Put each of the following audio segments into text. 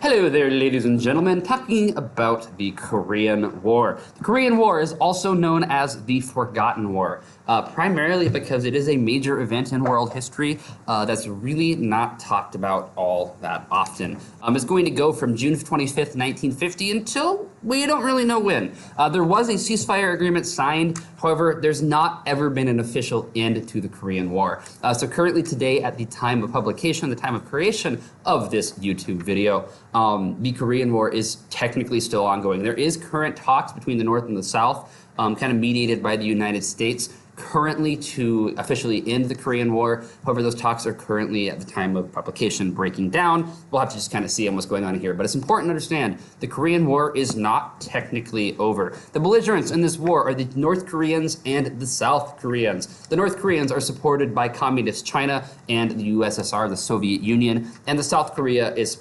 Hello there, ladies and gentlemen, talking about the Korean War. The Korean War is also known as the Forgotten War, primarily because it is a major event in world history that's really not talked about all that often. It's going to go from June 25th, 1950 until we don't really know when. There was a ceasefire agreement signed, however, there's not ever been an official end to the Korean War. So currently today, at the time of publication, the time of creation of this YouTube video, the Korean War is technically still ongoing. There is current talks between the North and the South, kind of mediated by the United States, currently to officially end the Korean War. However, those talks are currently, at the time of publication, breaking down. We'll have to just kind of see what's going on here. But it's important to understand the Korean War is not technically over. The belligerents in this war are the North Koreans and the South Koreans. The North Koreans are supported by Communist China and the USSR, the Soviet Union, and the South Korea is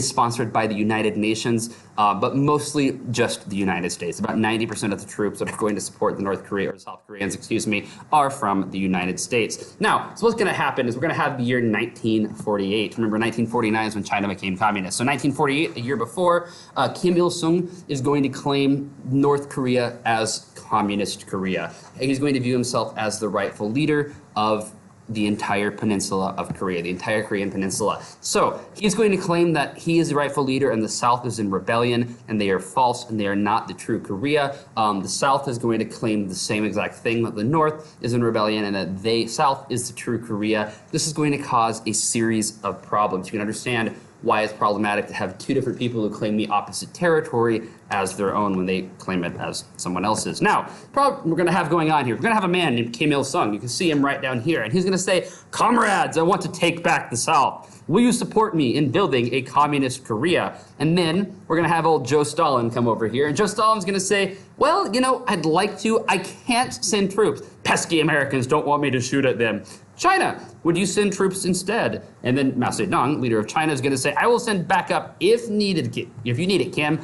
sponsored by the United Nations, but mostly just the United States. About 90% of the troops that are going to support the North Korea, or South Koreans, excuse me, are from the United States. Now, so what's going to happen is we're going to have the year 1948. Remember, 1949 is when China became communist. So 1948, a year before, Kim Il-sung is going to claim North Korea as communist Korea. He's going to view himself as the rightful leader of the entire peninsula of Korea, the entire Korean peninsula. So he's going to claim that he is the rightful leader and the South is in rebellion and they are false and they are not the true Korea. The South is going to claim the same exact thing, that the North is in rebellion and that South is the true Korea. This is going to cause a series of problems. You can understand why it's problematic to have two different people who claim the opposite territory as their own when they claim it as someone else's. Now, problem we're going to have going on here, we're going to have a man named Kim Il-sung. You can see him right down here, and he's going to say, "Comrades, I want to take back the South. Will you support me in building a communist Korea?" And then we're going to have old Joe Stalin come over here, and Joe Stalin's going to say, "Well, you know, I'd like to. I can't send troops. Pesky Americans don't want me to shoot at them. China, would you send troops instead?" And then Mao Zedong, leader of China, is going to say, "I will send backup if needed. If you need it, Kim.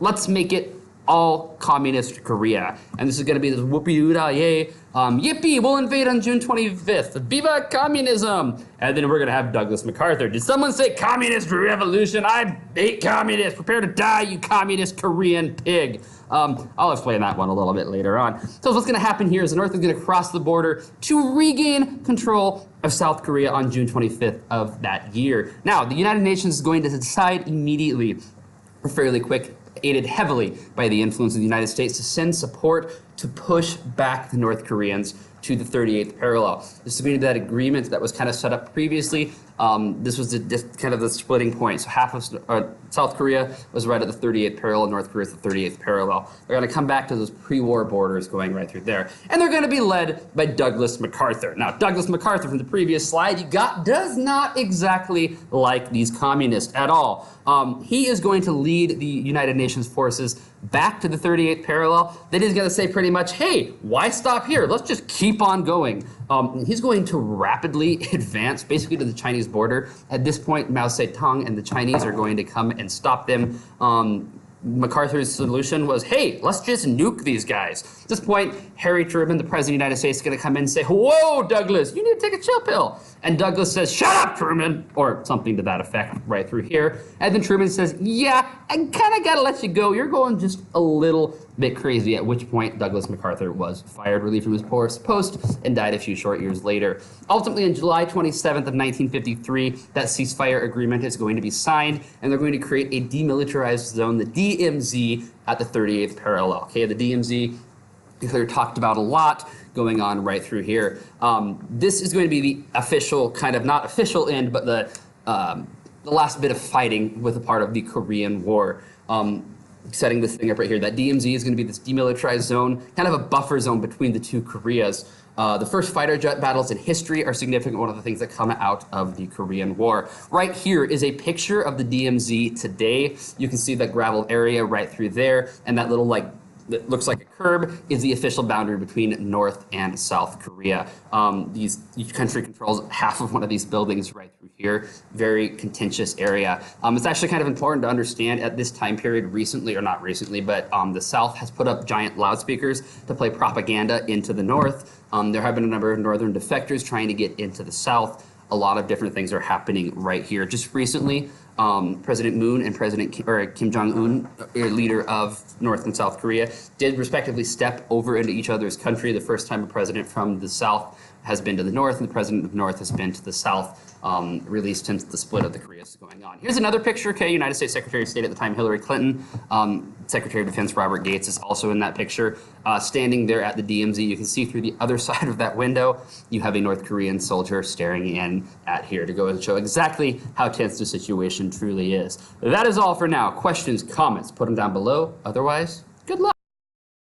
Let's make it all communist Korea." And this is going to be this whoopee yay, yippee, we'll invade on June 25th. Viva communism. And then we're going to have Douglas MacArthur. Did someone say communist revolution? I hate communists. Prepare to die, you communist Korean pig. I'll explain that one a little bit later on. So what's going to happen here is the North is going to cross the border to regain control of South Korea on June 25th of that year. Now, the United Nations is going to decide immediately, or fairly quick, aided heavily by the influence of the United States, to send support to push back the North Koreans to the 38th parallel. This is going to be that agreement that was kind of set up previously. This was kind of the splitting point. So half of South Korea was right at the 38th parallel, North Korea is the 38th parallel. They're going to come back to those pre-war borders going right through there. And they're going to be led by Douglas MacArthur. Now, Douglas MacArthur from the previous slide does not exactly like these communists at all. He is going to lead the United Nations forces back to the 38th parallel. Then he's going to say pretty much, hey, why stop here? Let's just keep on going. He's going to rapidly advance basically to the Chinese border. At this point, Mao Zedong and the Chinese are going to come and stop them. MacArthur's solution was, hey, let's just nuke these guys. At this point, Harry Truman, the President of the United States, is going to come in and say, whoa, Douglas, you need to take a chill pill. And Douglas says, shut up, Truman, or something to that effect right through here. And then Truman says, yeah, I kind of got to let you go. You're going just a little bit crazy, at which point Douglas MacArthur was fired, relieved from his post, and died a few short years later. Ultimately, on July 27th of 1953, that ceasefire agreement is going to be signed, and they're going to create a demilitarized zone, the DMZ, at the 38th parallel. Okay, the DMZ, they're talked about a lot going on right through here. This is going to be the official, kind of not official end, but the last bit of fighting with a part of the Korean War. Setting this thing up right here. That DMZ is going to be this demilitarized zone, kind of a buffer zone between the two Koreas. The first fighter jet battles in history are significant, one of the things that come out of the Korean War. Right here is a picture of the DMZ today. You can see that gravel area right through there, and that little that looks like a curb is the official boundary between North and South Korea. Each country controls half of one of these buildings right through here. Very contentious area. It's actually kind of important to understand at this time period recently, or not recently, but the South has put up giant loudspeakers to play propaganda into the North. There have been a number of Northern defectors trying to get into the South. A lot of different things are happening right here. Just recently, President Moon and Kim Jong-un, leader of North and South Korea, did respectively step over into each other's country. The first time a president from the South has been to the North, and the president of the North has been to the South, really since the split of the Koreas is going on. Here's another picture. Okay, United States Secretary of State at the time, Hillary Clinton. Secretary of Defense Robert Gates is also in that picture. Standing there at the DMZ, you can see through the other side of that window, you have a North Korean soldier staring in at here to go and show exactly how tense the situation truly is. That is all for now. Questions, comments, put them down below. Otherwise, good luck.